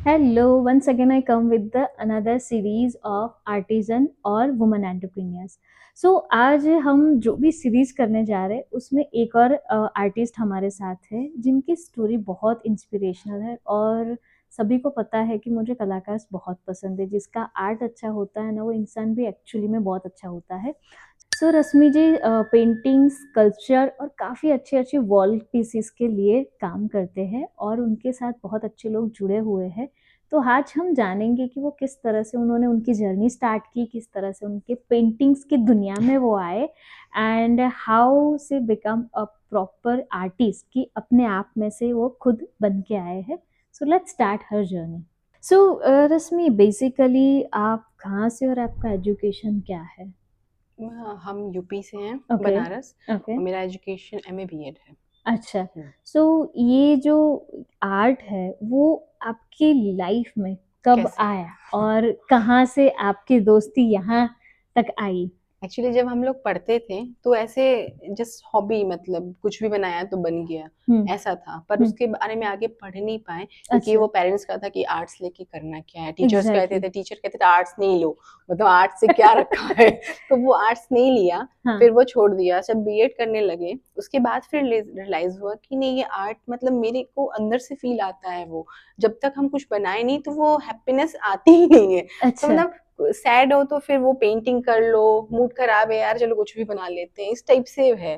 Hello, once again I come with the another series of artisan और women entrepreneurs. So आज हम जो भी सीरीज करने जा रहे हैं उसमें एक और आर्टिस्ट हमारे साथ है जिनकी स्टोरी बहुत इंस्पिरेशनल है और सभी को पता है कि मुझे कलाकार बहुत पसंद है। जिसका आर्ट अच्छा होता है ना, वो इंसान भी एक्चुअली में बहुत अच्छा होता है। सो रश्मि जी पेंटिंग्स, स्कल्पचर और काफ़ी अच्छे अच्छे वॉल पीसेस के लिए काम करते हैं और उनके साथ बहुत अच्छे लोग जुड़े हुए हैं। तो आज हम जानेंगे कि वो किस तरह से उन्होंने उनकी जर्नी स्टार्ट की, किस तरह से उनके पेंटिंग्स की दुनिया में वो आए एंड हाउ से बिकम अ प्रॉपर आर्टिस्ट कि अपने आप में से वो खुद बन के आए हैं। So let's start her journey. So Rashmi, basically आप कहाँ से और आपका एजुकेशन क्या है? हम यूपी से हैं, ओके, बनारस। ओके। और मेरा एजुकेशन एमए बीएड है। अच्छा, हम्म, सो ये जो आर्ट है वो आपकी लाइफ में कब कैसे? आया और कहाँ से आपकी दोस्ती यहाँ तक आई? एक्चुअली जब हम लोग पढ़ते थे तो ऐसे जस्ट हॉबी, मतलब कुछ भी बनाया तो बन गया, हुँ, ऐसा था। पर हुँ, उसके बारे में आगे पढ़ नहीं पाए क्योंकि अच्छा, वो पेरेंट्स का था कि आर्ट्स लेके करना क्या है। एग्ज़ैक्टली। टीचर कहते थे आर्ट्स नहीं लो, मतलब आर्ट्स से क्या रखा है। तो वो आर्ट्स नहीं लिया, हाँ, फिर वो छोड़ दिया। जब बीएड करने लगे उसके बाद फिर रियलाइज हुआ कि नहीं, ये आर्ट मतलब मेरे को अंदर से फील आता है। वो जब तक हम कुछ बनाए नहीं तो वो हैप्पीनेस आती ही नहीं है। तो अच्छा, मतलब सैड हो तो फिर वो पेंटिंग कर लो, मूड खराब है यार चलो कुछ भी बना लेते हैं, इस टाइप से है।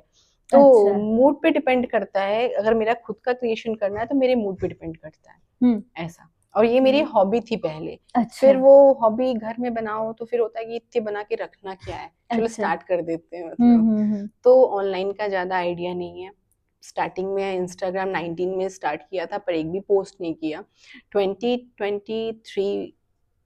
तो अच्छा, मूड पे डिपेंड करता है, अगर मेरा खुद का क्रिएशन करना है तो मेरे मूड पे डिपेंड करता है, हुँ, ऐसा। और ये मेरी हुँ, हॉबी थी पहले। अच्छा, फिर वो हॉबी घर में बनाओ तो फिर होता है कि इतने बना के रखना क्या है, चलो अच्छा, स्टार्ट कर देते हैं हुँ, मतलब। हुँ, हुँ, तो ऑनलाइन का ज़्यादा आइडिया नहीं है। स्टार्टिंग में इंस्टाग्राम 19 में स्टार्ट किया था पर एक भी पोस्ट नहीं किया। 2023,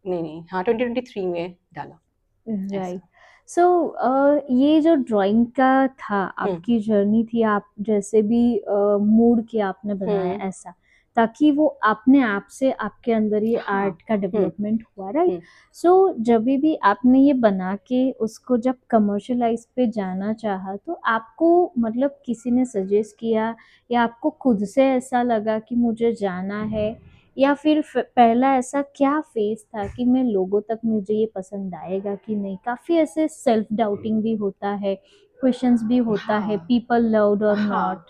नहीं नहीं, हाँ 2023 में डाला, राइट। ऐसा। सो ये जो ड्राइंग का था, हुँ, आपकी जर्नी थी, आप जैसे भी मूड किया आपने बनाया हुँ, ऐसा, ताकि वो अपने आप से आपके अंदर ये हाँ, आर्ट का हुँ, डेवलपमेंट हुआ, राइट? हुँ, सो जभी भी आपने ये बना के उसको जब कमर्शियलाइज़ पे जाना चाहा, तो आपको मतलब किसी ने सजेस्ट किया या आपको खुद से ऐसा लगा कि मुझे जाना है? या फिर पहला ऐसा क्या फेज था कि मैं लोगों तक मुझे ये पसंद आएगा कि नहीं? काफ़ी ऐसे सेल्फ डाउटिंग भी होता है, क्वेश्चंस भी होता है, हाँ, पीपल लव्ड और हाँ। नॉट।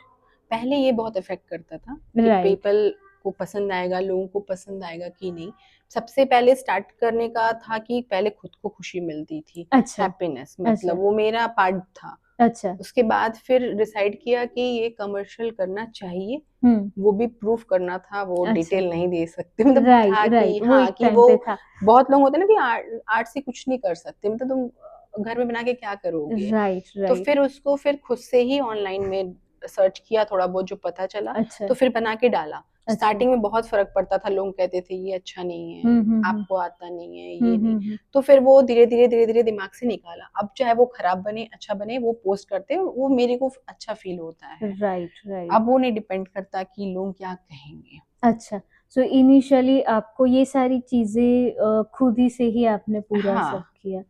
पहले ये बहुत इफ़ेक्ट करता था कि राइट। पीपल को पसंद आएगा, लोगों को पसंद आएगा कि नहीं। सबसे पहले स्टार्ट करने का था कि पहले खुद को खुशी मिलती थी, अच्छा, हैप्पीनेस, मतलब अच्छा, वो मेरा पार्ट था। अच्छा। उसके बाद फिर डिसाइड किया कि ये कमर्शियल करना चाहिए, हुँ, वो भी प्रूफ करना था, वो अच्छा। डिटेल नहीं दे सकते। मतलब राइट, था कि राइट, वो हाँ, एक कि टाइम वो पे था। बहुत लोग होते हैं ना कि आर्ट से कुछ नहीं कर सकते, मतलब तुम घर में बना के क्या करोगे? राइट, तो राइट। फिर उसको फिर खुद से ही ऑनलाइन में सर्च किया, थोड़ा बहुत जो पता चला, अच्छा, तो फिर बना के डाला। अच्छा। स्टार्टिंग में बहुत फ़र्क पड़ता था, लोग कहते थे ये अच्छा नहीं है, हुँ, हुँ, हुँ। आपको आता नहीं है, हुँ, ये नहीं। हुँ, हुँ। तो फिर वो धीरे-धीरे दिमाग से निकाला। अब चाहे वो खराब बने, अच्छा बने, वो पोस्ट करते हैं, वो मेरे को अच्छा फ़ील होता है। Right, right. अब वो नहीं डिपेंड करता कि लोग क्या कहेंगे। अच्छा, सो इनिशियली आपको ये सारी चीज़ें खुद ही से ही आपने पूरा हाँ, सब किया।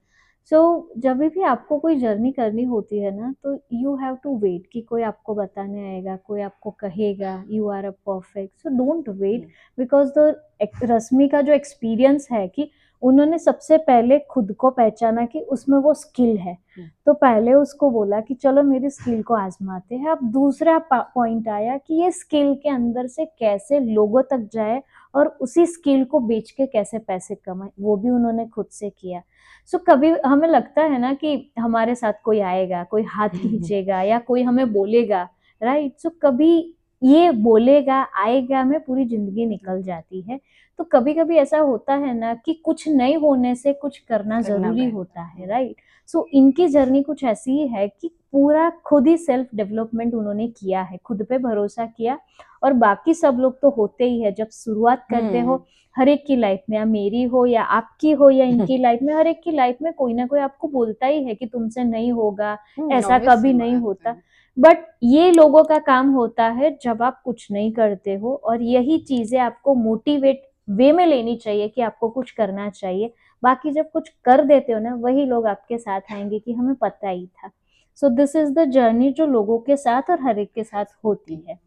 सो जभी भी आपको कोई जर्नी करनी होती है ना, तो यू हैव टू वेट कि कोई आपको बताने आएगा, कोई आपको कहेगा you are a perfect, so don't wait हुँ, बिकॉज़ द एक रश्मि का जो एक्सपीरियंस है कि उन्होंने सबसे पहले खुद को पहचाना कि उसमें वो स्किल है। हुँ, तो पहले उसको बोला कि चलो मेरी स्किल को आज़माते हैं। अब दूसरा पॉइंट आया कि ये स्किल के अंदर से कैसे लोगों तक जाए और उसी स्किल को बेच के कैसे पैसे कमाएँ, वो भी उन्होंने खुद से किया। सो कभी हमें लगता है ना कि हमारे साथ कोई आएगा, कोई हाथ खींचेगा या कोई हमें बोलेगा, राइट? सो कभी ये बोलेगा, आएगा में पूरी ज़िंदगी निकल जाती है। तो कभी-कभी ऐसा होता है ना कि कुछ नहीं होने से कुछ करना करना ज़रूरी बेहतर होता है, हुँ, राइट? सो इनकी जर्नी कुछ ऐसी ही है कि पूरा खुद ही सेल्फ डेवलपमेंट उन्होंने किया है, खुद पे भरोसा किया और बाकी सब लोग तो होते ही है, जब शुरुआत करते हुँ, हो हर एक की लाइफ में, या मेरी हो या आपकी हो या इनकी लाइफ में, हर एक की लाइफ में कोई ना कोई आपको बोलता ही है कि तुमसे नहीं होगा, ऐसा ऑब्वियस सी कभी नहीं बात होता। है। बट ये लोगों का काम होता है जब आप कुछ नहीं करते हो और यही चीज़ें आपको मोटिवेट वे में लेनी चाहिए कि आपको कुछ करना चाहिए। बाकी जब कुछ कर देते हो ना, वही लोग आपके साथ आएँगे कि हमें पता ही था। So this is the journey जो लोगों के साथ और हर एक के साथ होती होती है। है।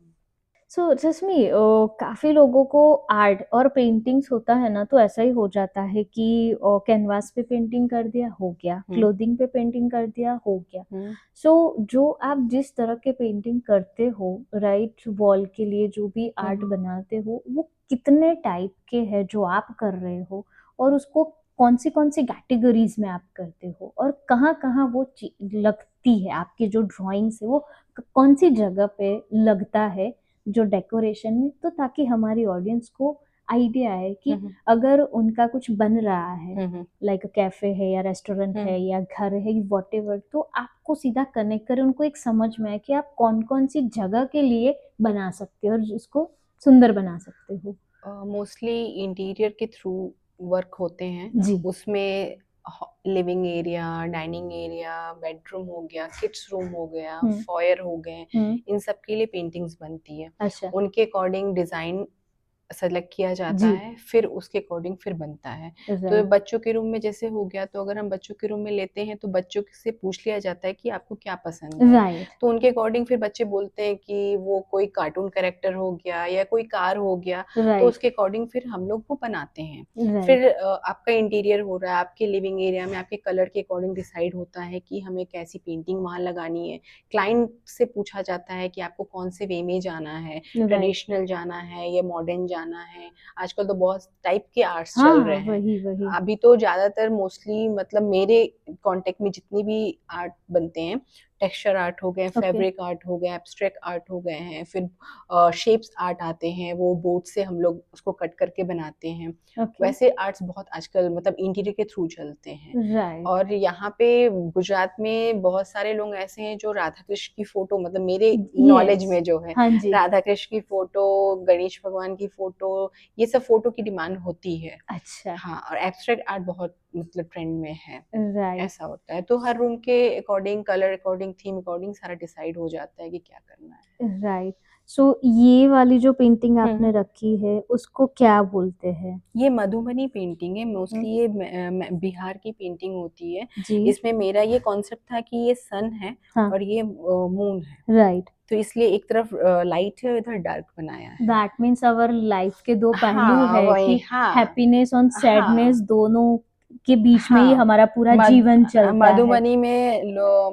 सो रश्मि, काफी लोगों को आर्ट और पेंटिंग्स होता है ना, तो ऐसा ही हो जाता है कि कैनवास पे पेंटिंग कर दिया हो गया, हम्म क्लोथिंग पे पेंटिंग कर दिया हो गया। हम्म सो जो आप जिस तरह के पेंटिंग करते हो, राइट, वॉल के लिए जो भी आर्ट हम्म बनाते हो, वो कितने टाइप के हैं जो आप कर रहे हो, और उसको कौन सी कैटेगरीज में आप करते हो, और कहाँ कहाँ वो लगती है आपकी जो ड्राइंग्स है, वो कौन सी जगह पे लगता है जो डेकोरेशन में, तो ताकि हमारी ऑडियंस को आइडिया है कि हम्म अगर उनका कुछ बन रहा है, हम्म लाइक कैफे है या रेस्टोरेंट हम्म है या घर है, वॉट एवर, तो आपको सीधा कनेक्ट करें, उनको एक समझ में आए कि आप कौन कौन सी जगह के लिए बना सकते हो और उसको सुंदर बना सकते हो। मोस्टली इंटीरियर के थ्रू वर्क होते हैं। जी। उसमें living area, dining area, bedroom हो गया, किड्स रूम हो गया, हम्म। फॉयर हो गए, हम्म। इन सब के लिए पेंटिंग्स बनती है। अच्छा। उनके अकॉर्डिंग डिज़ाइन सेलेक्ट किया जाता जी। है, फिर उसके अकॉर्डिंग फिर बनता है। तो ये राइट। बच्चों के रूम में जैसे हो गया, तो अगर हम बच्चों के रूम में लेते हैं तो बच्चों से पूछ लिया जाता है कि आपको क्या पसंद है। राइट। तो उनके अकॉर्डिंग फिर बच्चे बोलते हैं कि वो कोई कार्टून कैरेक्टर हो गया या कोई कार हो गया, तो राइट। उसके अकॉर्डिंग फिर हम लोग वो बनाते हैं। राइट। फिर आपका इंटीरियर हो रहा है, आपके लिविंग एरिया में आपके कलर के अकॉर्डिंग डिसाइड होता है कि हमें कैसी पेंटिंग वहाँ लगानी है। क्लाइंट से पूछा जाता है कि आपको कौन से वे में जाना है, राइट। ट्रेडिशनल जाना है या मॉडर्न जाना है। आजकल तो बहुत टाइप के आर्ट्स चल रहे हाँ, हैं। वही वही। अभी तो ज्यादातर मोस्टली मतलब मेरे कांटेक्ट में जितनी भी आर्ट बनते हैं, टेक्सचर आर्ट हो गए, ओके। फैब्रिक आर्ट हो गए, एब्स्ट्रैक्ट आर्ट हो गए हैं, फिर शेप्स आर्ट आते हैं, वो बोर्ड से हम लोग उसको कट करके बनाते हैं। ओके। वैसे आर्ट्स बहुत आजकल मतलब इंटीरियर के थ्रू चलते हैं। राइट। और यहाँ पे गुजरात में बहुत सारे लोग ऐसे हैं जो राधा कृष्ण की फोटो, मतलब मेरे नॉलेज यस। में जो है, हाँ जी। राधा कृष्ण की फोटो, गणेश भगवान की फोटो, ये सब फोटो की डिमांड होती है। अच्छा। हाँ, और एब्स्ट्रैक्ट आर्ट बहुत मतलब ट्रेंड में है। राइट। ऐसा होता है, तो हर रूम के according, colour according, theme according सारा डिसाइड हो जाता है कि क्या करना है। राइट। सो ये वाली जो पेंटिंग आपने हम्म। रखी है उसको क्या बोलते हैं? ये मधुबनी पेंटिंग है, हम्म। मोस्टली ये बिहार की पेंटिंग होती है। जी। इसमें मेरा ये कॉन्सेप्ट था कि ये सन है हाँ। और ये मून है, राइट। तो इसलिए एक तरफ लाइट है और इधर डार्क बनाया है। दैट मीन्स अवर लाइफ के दो पहलू हाँ है वही, कि हाँ हैप्पीनेस और हाँ सैडनेस दोनों के बीच में ही हाँ। हमारा पूरा मध जीवन चलता है। मधुबनी में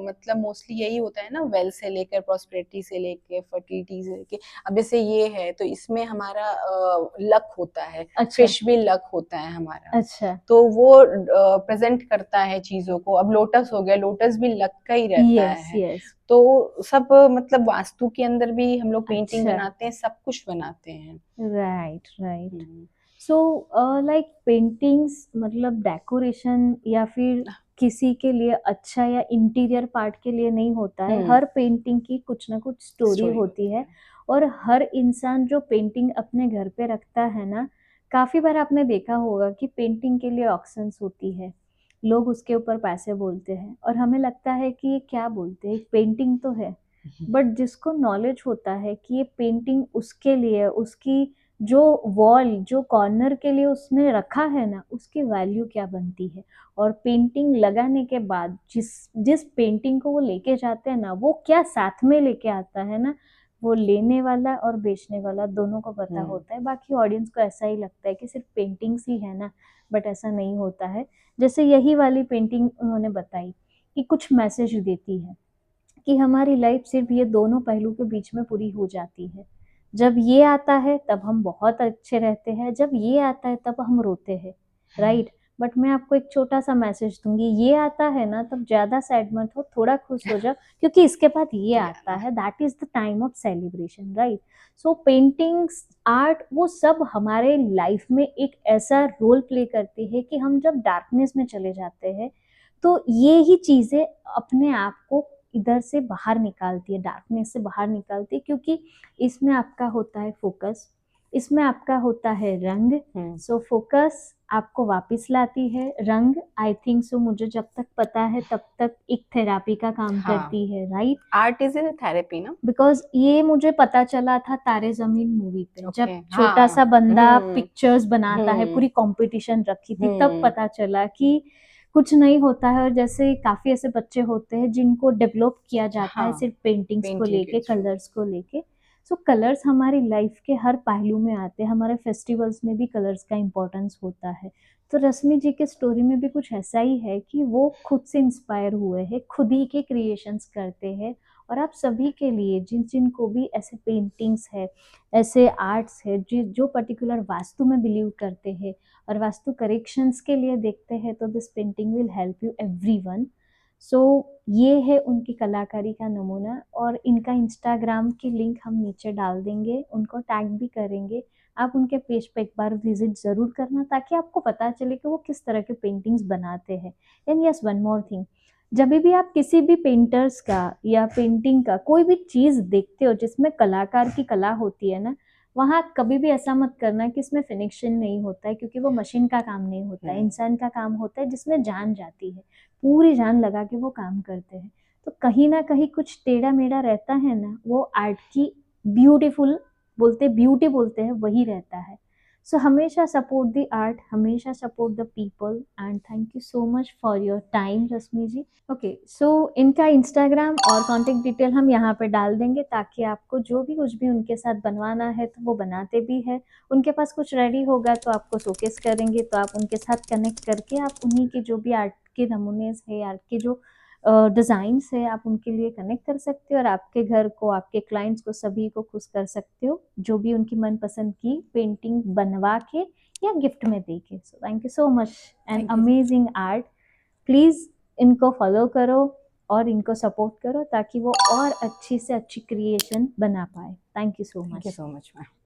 मतलब मोस्टली यही होता है ना, वेल्थ से लेकर प्रॉस्पेरिटी से लेकर फर्टिलिटी से लेके। अब जैसे ये है तो इसमें हमारा लक होता है, अच्छा। फिश भी लक होता है हमारा। अच्छा। तो वो प्रेजेंट करता है चीजों को। अब लोटस हो गया, लोटस भी लक का ही रहता यस है। यस। तो सब मतलब वास्तु के अंदर भी हम लोग पेंटिंग अच्छा। बनाते हैं, सब कुछ बनाते हैं। Right right. Hmm. So like paintings मतलब डेकोरेशन या फिर किसी के लिए अच्छा या इंटीरियर पार्ट के लिए नहीं होता है, हम्म। हर पेंटिंग की कुछ ना कुछ स्टोरी स्टोरी होती होती है। है। और हर इंसान जो पेंटिंग अपने घर पे रखता है ना, काफी बार आपने देखा होगा कि पेंटिंग के लिए ऑक्शंस होती है, लोग उसके ऊपर पैसे बोलते हैं और हमें लगता है कि ये क्या बोलते हैं, एक पेंटिंग तो है। बट जिसको नॉलेज होता है कि ये पेंटिंग उसके लिए, उसकी जो वॉल जो कॉर्नर के लिए उसने रखा है ना, उसकी वैल्यू क्या बनती है, और पेंटिंग लगाने के बाद जिस जिस पेंटिंग को वो लेके जाते हैं ना, वो क्या साथ में लेके आता है ना, वो लेने वाला और बेचने वाला दोनों को पता हम्म। होता है। बाकी ऑडियंस को ऐसा ही लगता है कि सिर्फ पेंटिंग्स ही है ना, बट ऐसा नहीं होता है। जैसे यही वाली पेंटिंग उन्होंने बताई कि कुछ मैसेज देती है कि हमारी लाइफ सिर्फ ये दोनों पहलू के बीच में पूरी हो जाती है। जब ये आता है तब हम बहुत अच्छे रहते हैं, जब ये आता है तब हम रोते हैं, राइट। बट मैं आपको एक छोटा सा मैसेज दूंगी, ये आता है ना तब ज्यादा सैड मत हो, थोड़ा खुश हो जाओ, क्योंकि इसके बाद ये ये आता आना। है, that is the time of celebration, right. So paintings, art, वो सब हमारे लाइफ में एक ऐसा रोल प्ले करती है कि हम जब डार्कनेस में चले जाते हैं, तो ये ही चीजें अपने आप को इधर से बाहर निकालती है, डार्कनेस से बाहर निकालती है, क्योंकि इसमें आपका होता है फोकस, इसमें आपका होता है रंग। सो फोकस आपको वापस लाती है, रंग आई थिंक सो, मुझे जब तक पता है तब तक एक थेरापी का काम हाँ, करती है, right. Art is a therapy ना। बिकॉज ये मुझे पता चला था तारे जमीन मूवी पे, जब ओके, छोटा हाँ। सा बंदा हम्म पिक्चर्स बनाता है, हम्म पूरी कंपटीशन रखी थी, तब हम्म पता चला कि कुछ नहीं होता है। और जैसे काफी ऐसे बच्चे होते हैं जिनको डेवलप किया जाता है हाँ, सिर्फ पेंटिंग्स को पेंटिंग के लेके, थ्रू। कलर्स को लेके। सो कलर्स हमारी लाइफ के हर पहलू में आते हैं, हमारे फेस्टिवल्स में भी कलर्स का इम्पोर्टेंस होता है। तो रश्मि जी के स्टोरी में भी कुछ ऐसा ही है कि वो खुद से इंस्पायर हुए हैं, खुद ही के क्रिएशंस करते हैं। और आप सभी के लिए जिन जिन को भी ऐसे पेंटिंग्स है, ऐसे आर्ट्स है, जो पर्टिकुलर वास्तु में बिलीव करते हैं और वास्तु करेक्शंस के लिए देखते हैं, तो this painting will help you everyone. So ये है उनकी कलाकारी का नमूना, और इनका इंस्टाग्राम की लिंक हम नीचे डाल देंगे, उनको टैग भी करेंगे। आप उनके पेज पे एक बार विजिट जरूर करना, ताकि आपको पता चले कि वो किस तरह के पेंटिंग्स बनाते हैं। And yes, one more thing, जब भी आप किसी भी पेंटर्स का या पेंटिंग का कोई भी चीज देखते हो जिसमें कलाकार की कला होती है ना, वहां कभी भी ऐसा मत करना कि इसमें फिनिशिंग नहीं होता है, क्योंकि वो मशीन का काम नहीं होता है, इंसान का काम होता है जिसमें जान जाती है, पूरी जान लगा के वो काम करते हैं। तो कहीं ना कहीं कुछ टेढ़ा मेढ़ा रहता है ना, वो आर्ट की ब्यूटीफुल ब्यूटी बोलते हैं, वही रहता है। सो हमेशा सपोर्ट द आर्ट, हमेशा support the people, and thank you so much for your time Rashmi ji. Okay, so इनका इंस्टाग्राम और कांटेक्ट डिटेल हम यहाँ पे डाल देंगे, ताकि आपको जो भी कुछ भी उनके साथ बनवाना है तो वो बनाते भी है। उनके पास कुछ रेडी होगा तो आपको शोकेस करेंगे, तो आप उनके साथ कनेक्ट करके आप उन्हीं के जो भी आर्ट के नमूने है, आर्ट के जो डिज़ाइंस है, आप उनके लिए कनेक्ट कर सकते हो, और आपके घर को, आपके क्लाइंट्स को, सभी को खुश कर सकते हो, जो भी उनकी मनपसंद की पेंटिंग बनवा के या गिफ्ट में दे के। So thank you so much, and thank you. Amazing art. Please इनको फॉलो करो और इनको सपोर्ट करो, ताकि वो और अच्छी से अच्छी क्रिएशन बना पाए। Thank you so thank you much. So much ma'am.